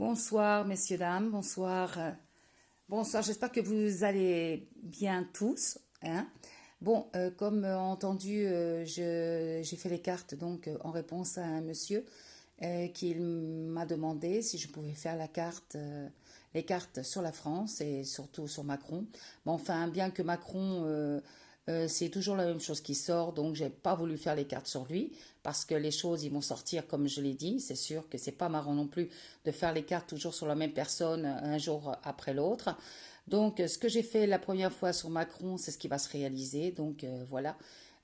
Bonsoir, messieurs, dames, bonsoir. Bonsoir, j'espère que vous allez bien tous, hein. Bon, comme entendu, j'ai fait les cartes donc en réponse à un monsieur qui m'a demandé si je pouvais faire les cartes sur la France et surtout sur Macron. Bon, enfin, bien que Macron, c'est toujours la même chose qui sort, donc j'ai pas voulu faire les cartes sur lui parce que les choses ils vont sortir comme je l'ai dit. C'est sûr que c'est pas marrant non plus de faire les cartes toujours sur la même personne un jour après l'autre. Donc, ce que j'ai fait la première fois sur Macron, c'est ce qui va se réaliser. Donc, voilà.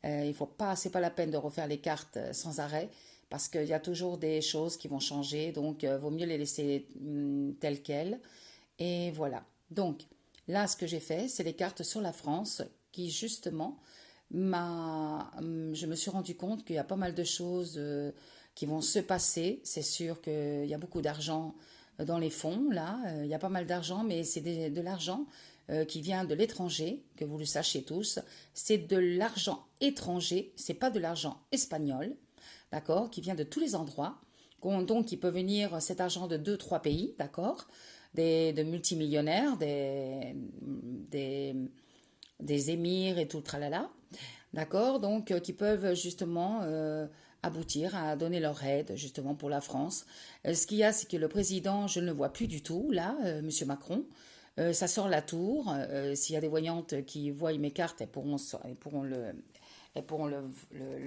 Il faut pas, c'est pas la peine de refaire les cartes sans arrêt parce qu'il y a toujours des choses qui vont changer. Donc, vaut mieux les laisser telles quelles. Et voilà. Donc, là, ce que j'ai fait, c'est les cartes sur la France qui, justement, je me suis rendu compte qu'il y a pas mal de choses qui vont se passer. C'est sûr qu'il y a beaucoup d'argent dans les fonds, là. Il y a pas mal d'argent, mais c'est de l'argent qui vient de l'étranger, que vous le sachiez tous. C'est de l'argent étranger, c'est pas de l'argent espagnol, d'accord, qui vient de tous les endroits. Donc, il peut venir cet argent de deux, trois pays, d'accord, de multimillionnaires, des, des émirs et tout le tralala, d'accord, donc qui peuvent justement aboutir à donner leur aide justement pour la France. Ce qu'il y a, c'est que le président, je ne le vois plus du tout, là, Monsieur Macron. Ça sort la tour. S'il y a des voyantes qui voient mes cartes, elles pourront le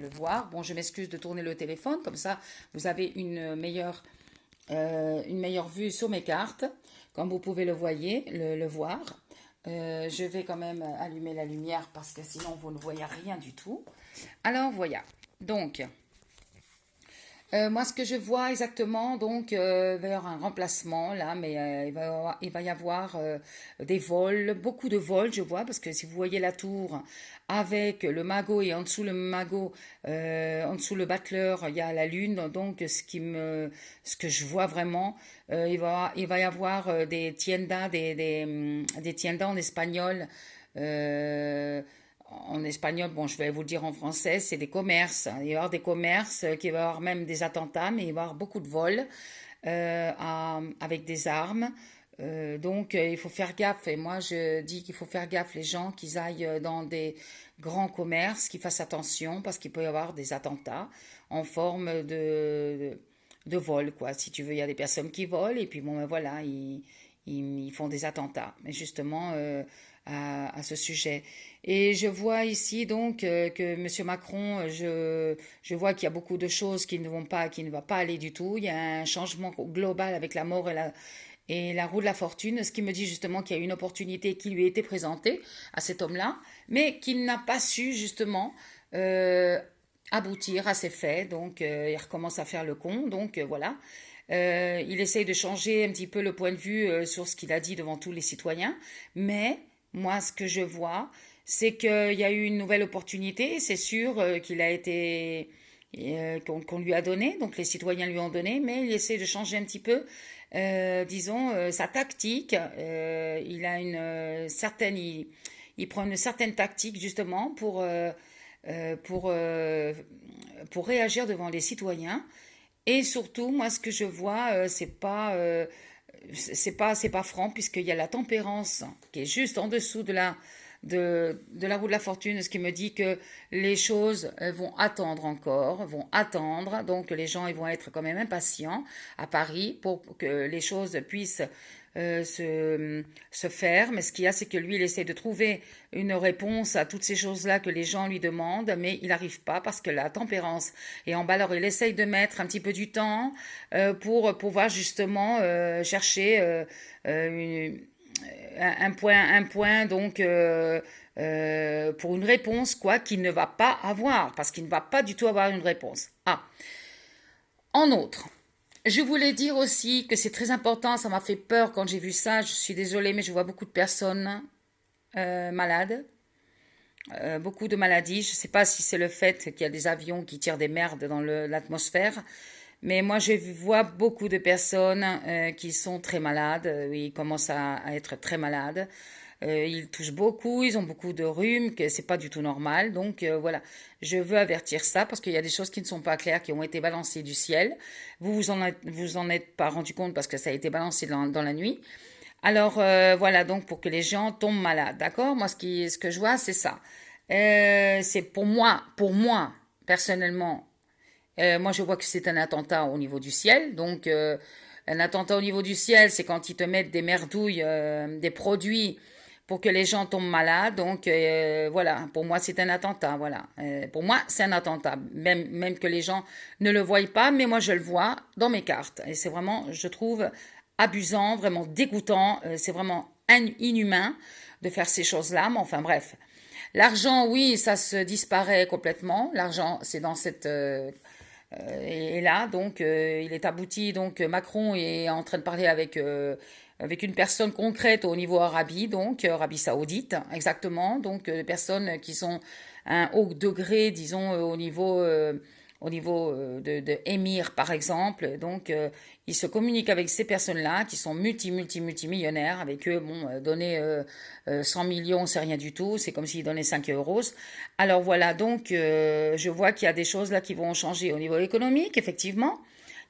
voir. Bon, je m'excuse de tourner le téléphone, comme ça, vous avez une meilleure vue sur mes cartes, comme vous pouvez le voir. Je vais quand même allumer la lumière parce que sinon vous ne voyez rien du tout. Alors voilà. Donc, moi, ce que je vois exactement, donc, il va y avoir un remplacement là, mais il va y avoir des vols, beaucoup de vols, je vois, parce que si vous voyez la tour avec le magot et en dessous le magot, en dessous le battleur, il y a la lune, donc ce que je vois vraiment, il va y avoir des tiendas, des tiendas en espagnol. En espagnol, bon, je vais vous le dire en français, c'est des commerces. Il va y avoir des commerces, qui va y avoir même des attentats, mais il va y avoir beaucoup de vols avec des armes. Donc, il faut faire gaffe. Et moi, je dis qu'il faut faire gaffe les gens qui aillent dans des grands commerces, qu'ils fassent attention parce qu'il peut y avoir des attentats en forme de vol, quoi. Si tu veux, il y a des personnes qui volent et puis bon, ben voilà, ils font des attentats. Mais justement, à ce sujet. Et je vois ici donc que Monsieur Macron, je vois qu'il y a beaucoup de choses qui ne vont pas aller du tout. Il y a un changement global avec la mort et la roue de la fortune, ce qui me dit justement qu'il y a une opportunité qui lui a été présentée à cet homme-là, mais qu'il n'a pas su justement aboutir à ses faits. Donc il recommence à faire le con. Donc voilà. Il essaye de changer un petit peu le point de vue sur ce qu'il a dit devant tous les citoyens, mais moi, ce que je vois, c'est qu'il y a eu une nouvelle opportunité. C'est sûr qu'il a été qu'on lui a donné, donc les citoyens lui ont donné, mais il essaie de changer un petit peu, disons, sa tactique. Il a il prend une certaine tactique justement euh, pour, euh, pour réagir devant les citoyens. Et surtout, moi, ce que je vois, c'est pas franc puisqu'il y a la tempérance qui est juste en dessous de la roue de la fortune, ce qui me dit que les choses vont attendre encore, vont attendre. Donc les gens ils vont être quand même impatients à Paris pour que les choses puissent se faire. Mais ce qu'il y a, c'est que lui, il essaie de trouver une réponse à toutes ces choses-là que les gens lui demandent, mais il n'arrive pas parce que la tempérance est en bas. Alors il essaye de mettre un petit peu du temps pour pouvoir justement chercher un point donc pour une réponse quoi qu'il ne va pas avoir parce qu'il ne va pas du tout avoir une réponse. Ah, en outre, je voulais dire aussi que c'est très important, ça m'a fait peur quand j'ai vu ça, je suis désolée mais je vois beaucoup de personnes malades, beaucoup de maladies, je ne sais pas si c'est le fait qu'il y a des avions qui tirent des merdes dans l'atmosphère, mais moi je vois beaucoup de personnes qui sont très malades, ils commencent à être très malades. Ils touchent beaucoup, ils ont beaucoup de rhume, que c'est pas du tout normal. Donc voilà, je veux avertir ça parce qu'il y a des choses qui ne sont pas claires, qui ont été balancées du ciel. Vous en êtes pas rendu compte parce que ça a été balancé dans la nuit. Alors voilà, donc pour que les gens tombent malades, d'accord? Moi, ce que je vois, c'est ça. C'est pour moi, personnellement, moi, je vois que c'est un attentat au niveau du ciel. Donc, un attentat au niveau du ciel, c'est quand ils te mettent des merdouilles, des produits pour que les gens tombent malades. Donc, voilà, pour moi, c'est un attentat. Voilà. Pour moi, c'est un attentat. Même que les gens ne le voient pas, mais moi, je le vois dans mes cartes. Et c'est vraiment, je trouve, abusant, vraiment dégoûtant. C'est vraiment inhumain de faire ces choses-là. Mais enfin, bref. L'argent, oui, ça se disparaît complètement. L'argent, c'est dans cette et là, donc, il est abouti. Donc, Macron est en train de parler avec une personne concrète au niveau Arabie, donc Arabie Saoudite, exactement. Donc, des personnes qui sont à un haut degré, disons, au niveau de émir, par exemple. Donc, il se communique avec ces personnes-là qui sont multimillionnaires. Avec eux, bon, donner 100 millions, c'est rien du tout. C'est comme s'ils donnaient 5 euros. Alors voilà, donc je vois qu'il y a des choses là qui vont changer au niveau économique, effectivement.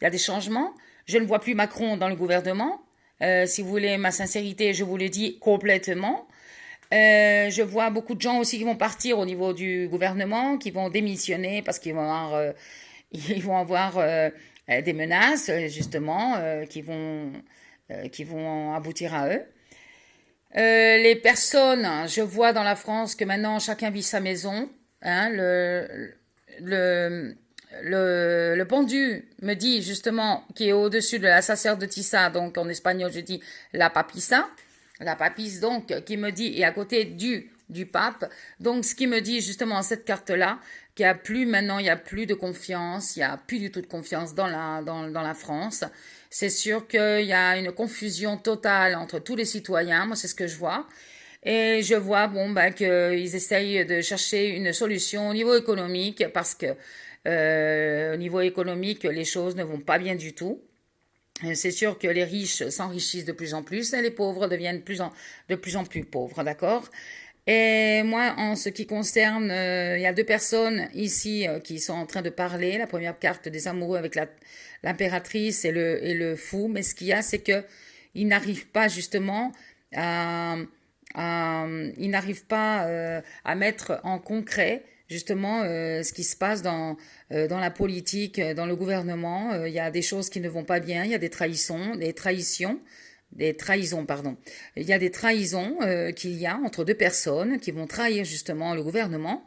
Il y a des changements. Je ne vois plus Macron dans le gouvernement. Si vous voulez ma sincérité, je vous le dis complètement. Je vois beaucoup de gens aussi qui vont partir au niveau du gouvernement, qui vont démissionner parce qu'ils vont avoir, ils vont avoir des menaces, justement, qui vont aboutir à eux. Les personnes, je vois dans la France que maintenant chacun vit sa maison. Hein, le, le pendu me dit justement qui est au-dessus de la sacerdotisa, donc en espagnol je dis la papisse donc qui me dit et à côté du pape. Donc ce qui me dit justement cette carte-là qu'il y a plus maintenant, il y a plus de confiance, il y a plus du tout de confiance dans la France. C'est sûr qu'il y a une confusion totale entre tous les citoyens. Moi, c'est ce que je vois. Et je vois, bon, ben, qu'ils essayent de chercher une solution au niveau économique parce que au niveau économique, les choses ne vont pas bien du tout. C'est sûr que les riches s'enrichissent de plus en plus et les pauvres deviennent de plus en plus pauvres, d'accord? Et moi, en ce qui concerne, il y a deux personnes ici qui sont en train de parler. La première carte des amoureux avec l'impératrice et le fou. Mais ce qu'il y a, c'est que ils n'arrivent pas justement à, ils n'arrivent pas à mettre en concret justement ce qui se passe dans la politique, dans le gouvernement. Il y a des choses qui ne vont pas bien, il y a des trahisons, pardon. Il y a des trahisons qu'il y a entre deux personnes qui vont trahir justement le gouvernement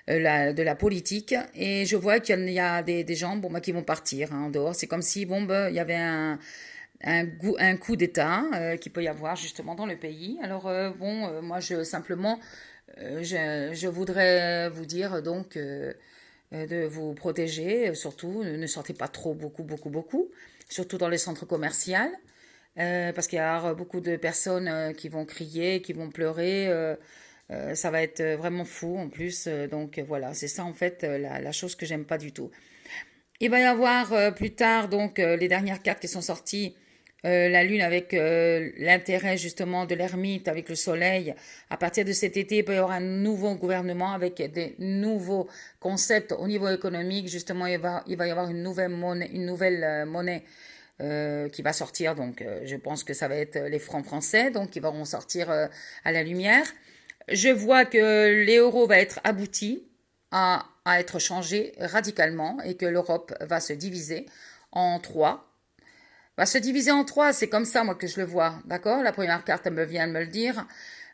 de la politique. Et je vois qu'il y a des gens bon, bah, qui vont partir en dehors. C'est comme si bon, bah, il y avait un coup d'État qui peut y avoir justement dans le pays. Alors bon, moi simplement, je voudrais vous dire donc de vous protéger, surtout ne sortez pas trop, beaucoup, surtout dans les centres commerciaux. Parce qu'il y a beaucoup de personnes qui vont crier, qui vont pleurer. Ça va être vraiment fou en plus. Donc voilà, c'est ça en fait la chose que j'aime pas du tout. Il va y avoir plus tard donc les dernières cartes qui sont sorties. La lune avec l'intérêt justement de l'ermite, avec le soleil. À partir de cet été, il peut y avoir un nouveau gouvernement avec des nouveaux concepts au niveau économique. Justement, il va y avoir une nouvelle monnaie qui va sortir. Donc, je pense que ça va être les francs français, donc qui vont sortir à la lumière. Je vois que l'euro va être abouti à être changé radicalement et que l'Europe va se diviser en trois. Va se diviser en trois, c'est comme ça moi que je le vois, d'accord? La première carte elle me vient de me le dire.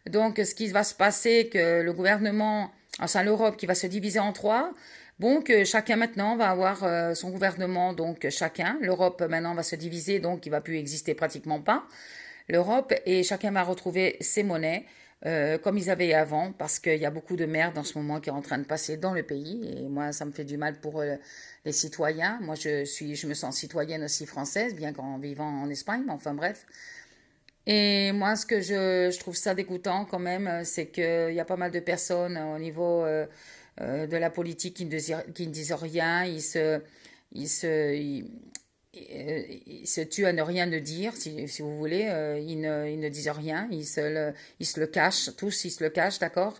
Donc, ce qui va se passer, que le gouvernement, enfin l'Europe qui va se diviser en trois, bon, que chacun maintenant va avoir son gouvernement, donc chacun. L'Europe maintenant va se diviser, donc il va plus exister pratiquement pas. L'Europe et chacun va retrouver ses monnaies comme ils avaient avant, parce qu'il y a beaucoup de merde en ce moment qui est en train de passer dans le pays. Et moi, ça me fait du mal pour les citoyens. Moi, je me sens citoyenne aussi française, bien qu'en vivant en Espagne, mais enfin bref. Et moi, ce que je trouve ça dégoûtant quand même, c'est qu'il y a pas mal de personnes au niveau de la politique qui ne disent rien. Ils se, ils se tuent à ne rien ne dire, si vous voulez. Ils ne disent rien, ils se le cachent, tous ils se le cachent, d'accord?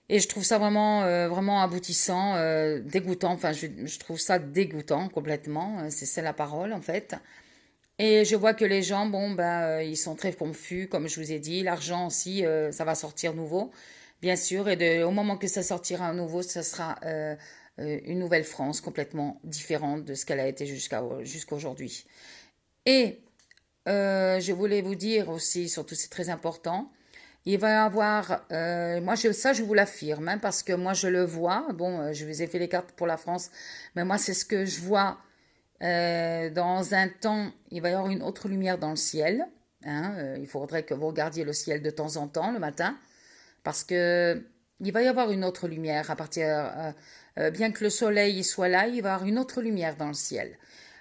Et je trouve ça vraiment, vraiment aboutissant, dégoûtant. Enfin, je trouve ça dégoûtant complètement. C'est la parole, en fait. Et je vois que les gens, bon, ben, ils sont très confus, comme je vous ai dit. L'argent aussi, ça va sortir nouveau, bien sûr. Et au moment que ça sortira à nouveau, ça sera une nouvelle France complètement différente de ce qu'elle a été jusqu'à aujourd'hui. Et je voulais vous dire aussi, surtout c'est très important, il va y avoir, ça je vous l'affirme, hein, parce que moi je le vois. Bon, je vous ai fait les cartes pour la France, mais moi c'est ce que je vois. Dans un temps, il va y avoir une autre lumière dans le ciel. Hein, il faudrait que vous regardiez le ciel de temps en temps le matin, parce que il va y avoir une autre lumière à partir. Bien que le soleil soit là, il va y avoir une autre lumière dans le ciel.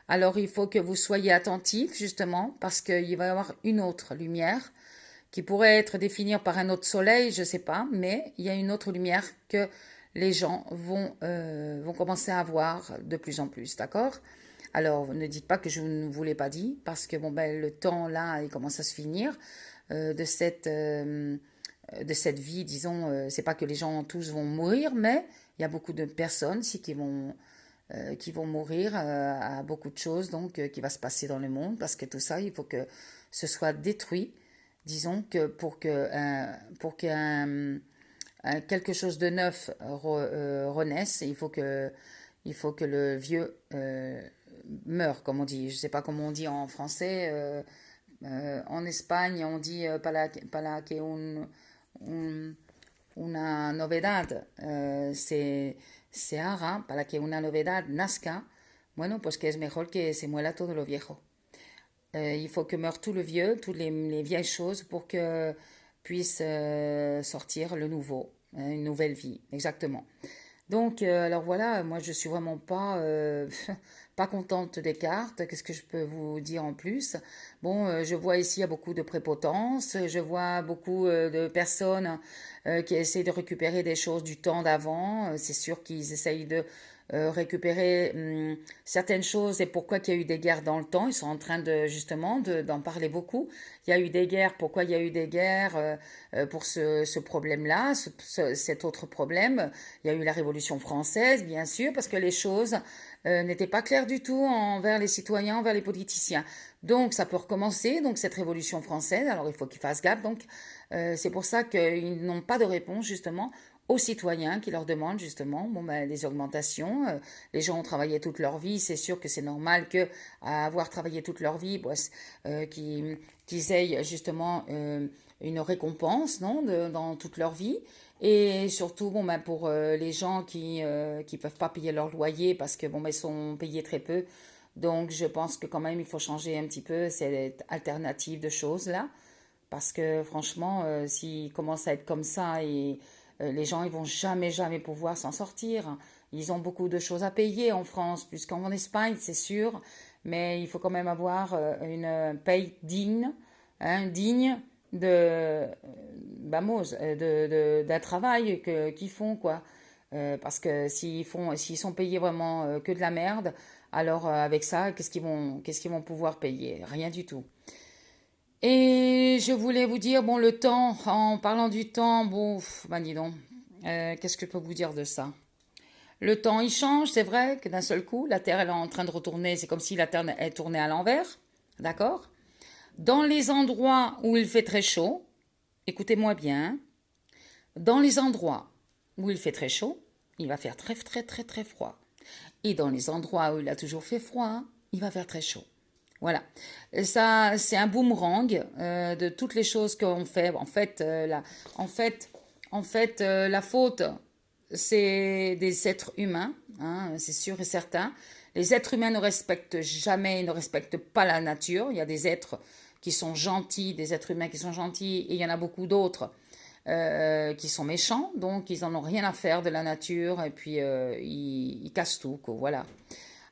Alors il faut que vous soyez attentifs justement, parce qu'il va y avoir une autre lumière qui pourrait être définie par un autre soleil, je ne sais pas, mais il y a une autre lumière que les gens vont commencer à voir de plus en plus, d'accord? Alors, ne dites pas que je ne vous l'ai pas dit, parce que bon, ben, le temps, là, il commence à se finir de cette vie, disons. C'est pas que les gens tous vont mourir, mais il y a beaucoup de personnes aussi qui vont mourir à beaucoup de choses, donc qui va se passer dans le monde, parce que tout ça, il faut que ce soit détruit. Disons que pour qu'un quelque chose de neuf renaisse, il faut que le vieux meure, comme on dit. Je ne sais pas comment on dit en français. En Espagne, on dit para que una novedad se haga, para que una novedad nazca, bueno, pues que es mejor que se muera todo lo viejo. Il faut que meure tout le vieux, toutes les vieilles choses pour que puisse sortir le nouveau, hein, une nouvelle vie, exactement. Donc, alors voilà, moi je suis vraiment pas, pas contente des cartes. Qu'est-ce que je peux vous dire en plus? Bon, je vois ici il y a beaucoup de prépotence, je vois beaucoup de personnes qui essaient de récupérer des choses du temps d'avant. C'est sûr qu'ils essayent de récupérer certaines choses et pourquoi il y a eu des guerres dans le temps. Ils sont en train de justement d'en parler beaucoup. Il y a eu des guerres, pourquoi il y a eu des guerres pour ce problème-là, cet autre problème. Il y a eu la Révolution française, bien sûr, parce que les choses n'étaient pas claires du tout envers les citoyens, envers les politiciens. Donc ça peut recommencer, donc cette Révolution française, alors il faut qu'ils fassent gaffe. Donc c'est pour ça qu'ils n'ont pas de réponse justement aux citoyens qui leur demandent justement bon, ben, des augmentations. Les gens ont travaillé toute leur vie, c'est sûr que c'est normal que à avoir travaillé toute leur vie, bon, qu'ils aient justement une récompense non, dans toute leur vie. Et surtout bon, ben, pour les gens qui peuvent pas payer leur loyer parce que bon, ben, ils sont payés très peu. Donc je pense que quand même il faut changer un petit peu cette alternative de choses là. Parce que franchement, s'ils commencent à être comme ça et les gens ils vont jamais jamais pouvoir s'en sortir. Ils ont beaucoup de choses à payer en France, plus qu'en Espagne, c'est sûr, mais il faut quand même avoir une paye digne, hein, digne de vamos, d'un travail qu'ils font quoi. Parce que s'ils sont payés vraiment que de la merde, alors avec ça, qu'est-ce qu'ils vont pouvoir payer? Rien du tout. Et je voulais vous dire, bon, le temps, en parlant du temps, bon, ben dis donc, qu'est-ce que je peux vous dire de ça? Le temps, il change, c'est vrai que d'un seul coup, la Terre, elle est en train de retourner, c'est comme si la Terre elle tournait à l'envers, d'accord? Dans les endroits où il fait très chaud, écoutez-moi bien, dans les endroits où il fait très chaud, il va faire très très très très froid. Et dans les endroits où il a toujours fait froid, il va faire très chaud. Voilà. Et ça, c'est un boomerang de toutes les choses qu'on fait. En fait, la faute, c'est des êtres humains, hein, c'est sûr et certain. Les êtres humains ne respectent jamais, ne respectent pas la nature. Il y a des êtres qui sont gentils, des êtres humains qui sont gentils, et il y en a beaucoup d'autres qui sont méchants, donc ils en ont rien à faire de la nature, et puis ils cassent tout, quoi, voilà.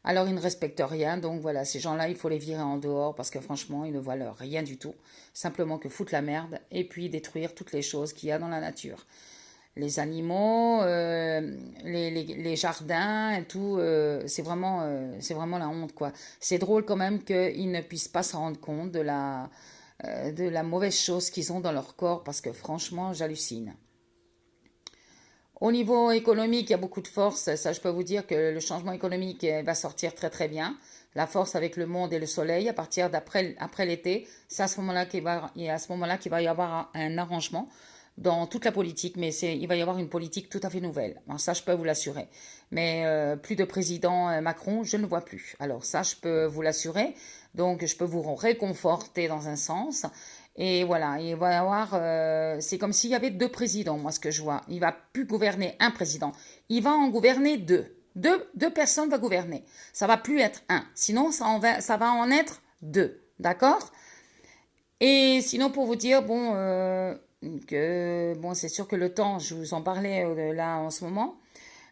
Alors ils ne respectent rien, donc voilà, ces gens-là, il faut les virer en dehors, parce que franchement, ils ne valent rien du tout, simplement que foutre la merde, et puis détruire toutes les choses qu'il y a dans la nature. les animaux, les jardins et tout. C'est vraiment la honte, quoi. C'est drôle quand même qu'ils ne puissent pas se rendre compte de la mauvaise chose qu'ils ont dans leur corps, parce que franchement, j'hallucine. Au niveau économique, il y a beaucoup de force. Ça, je peux vous dire que le changement économique va sortir très très bien. La force avec le monde et le soleil, à partir après l'été, c'est à ce moment-là qu'il va y avoir un arrangement dans toute la politique, mais il va y avoir une politique tout à fait nouvelle. Alors ça, je peux vous l'assurer. Mais plus de président Macron, je ne vois plus. Alors ça, je peux vous l'assurer. Donc, je peux vous réconforter dans un sens. Et voilà, il va y avoir, c'est comme s'il y avait deux présidents, moi, ce que je vois. Il va plus gouverner un président, il va en gouverner deux. Deux personnes vont gouverner. Ça va plus être un, sinon ça va en être deux, d'accord? Et sinon, pour vous dire, bon, c'est sûr que le temps, je vous en parlais là en ce moment,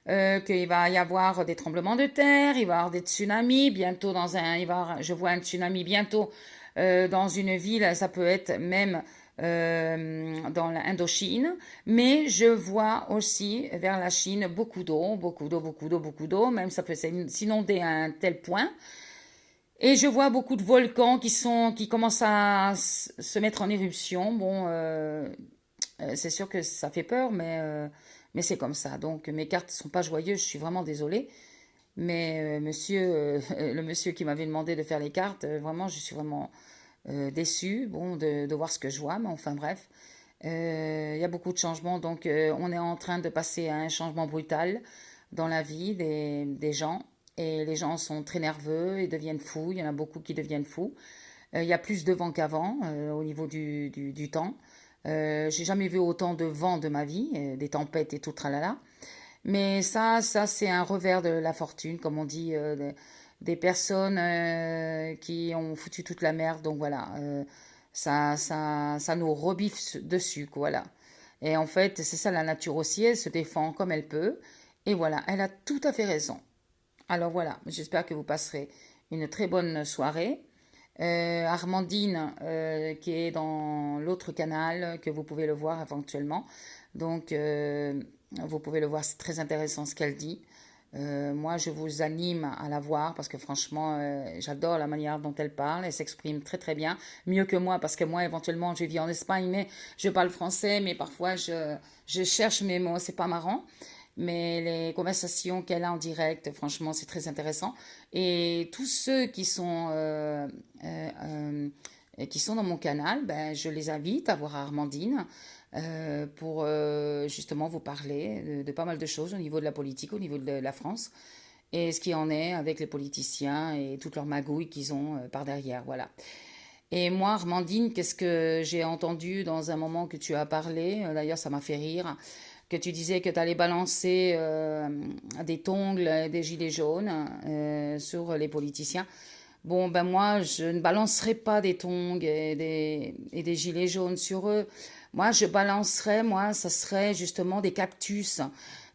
qu'il va y avoir des tremblements de terre, il va y avoir des tsunamis, bientôt je vois un tsunami bientôt dans une ville, ça peut être même dans l'Indochine, mais je vois aussi vers la Chine beaucoup d'eau, beaucoup d'eau, beaucoup d'eau, beaucoup d'eau, même ça peut s'inonder à un tel point. Et je vois beaucoup de volcans qui commencent à se mettre en éruption. Bon, c'est sûr que ça fait peur, mais c'est comme ça. Donc mes cartes ne sont pas joyeuses, je suis vraiment désolée. Mais le monsieur qui m'avait demandé de faire les cartes, vraiment, je suis vraiment déçue, bon, de voir ce que je vois, mais enfin bref. Il y a beaucoup de changements, donc on est en train de passer à un changement brutal dans la vie des gens. Et les gens sont très nerveux et deviennent fous. Il y en a beaucoup qui deviennent fous. Il y a plus de vent qu'avant au niveau du temps. J'ai jamais vu autant de vent de ma vie, des tempêtes et tout tralala. Mais ça c'est un revers de la fortune, comme on dit, des personnes qui ont foutu toute la merde. Donc voilà, ça nous rebiffe dessus, quoi, voilà. Et en fait, c'est ça la nature aussi, elle se défend comme elle peut. Et voilà, elle a tout à fait raison. Alors voilà, j'espère que vous passerez une très bonne soirée. Armandine, qui est dans l'autre canal, que vous pouvez le voir éventuellement. Donc, vous pouvez le voir, c'est très intéressant ce qu'elle dit. Moi, je vous anime à la voir parce que franchement, j'adore la manière dont elle parle. Elle s'exprime très très bien, mieux que moi parce que moi, éventuellement, je vis en Espagne, mais je parle français, mais parfois je cherche mes mots, c'est pas marrant. Mais les conversations qu'elle a en direct, franchement, c'est très intéressant. Et tous ceux qui sont dans mon canal, ben, je les invite à voir Armandine pour justement vous parler de pas mal de choses au niveau de la politique, au niveau de la France, et ce qui en est avec les politiciens et toutes leurs magouilles qu'ils ont par derrière. Voilà. Et moi, Armandine, qu'est-ce que j'ai entendu dans un moment que tu as parlé, d'ailleurs ça m'a fait rire, que tu disais que tu allais balancer des tongles, des gilets jaunes sur les politiciens. Bon, ben moi, je ne balancerai pas des tongs et des gilets jaunes sur eux. Moi, je balancerais, moi, ça serait justement des cactus.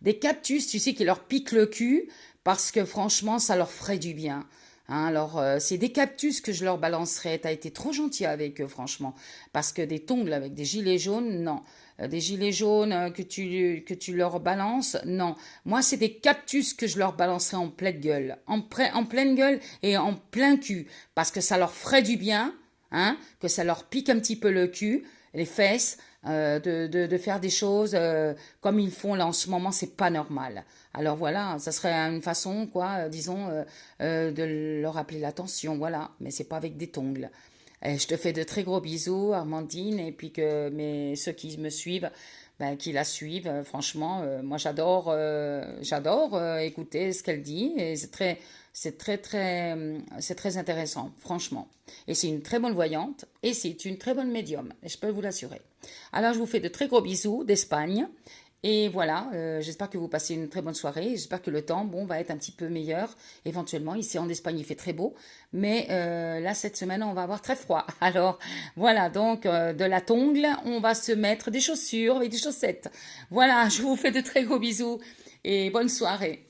Des cactus, tu sais, qui leur piquent le cul parce que franchement, ça leur ferait du bien. Hein, alors, c'est des cactus que je leur balancerais. T'as été trop gentil avec eux, franchement. Parce que des tongs avec des gilets jaunes, non. Des gilets jaunes que tu leur balances, non. Moi, c'est des cactus que je leur balancerais en pleine gueule. En pleine gueule et en plein cul. Parce que ça leur ferait du bien, hein, que ça leur pique un petit peu le cul, les fesses, de faire des choses comme ils font là en ce moment, c'est pas normal. Alors voilà, ça serait une façon, quoi, disons, de leur appeler l'attention, voilà. Mais c'est pas avec des tongles. Je te fais de très gros bisous, Armandine, et puis ceux qui me suivent, ben, qui la suivent, franchement, moi j'adore écouter ce qu'elle dit, et c'est très intéressant, franchement. Et c'est une très bonne voyante, et c'est une très bonne médium, et je peux vous l'assurer. Alors je vous fais de très gros bisous d'Espagne. Et voilà, j'espère que vous passez une très bonne soirée. J'espère que le temps, bon, va être un petit peu meilleur. Éventuellement, ici en Espagne, il fait très beau. Mais là, cette semaine, on va avoir très froid. Alors, voilà, donc de la tongle, on va se mettre des chaussures et des chaussettes. Voilà, je vous fais de très gros bisous et bonne soirée.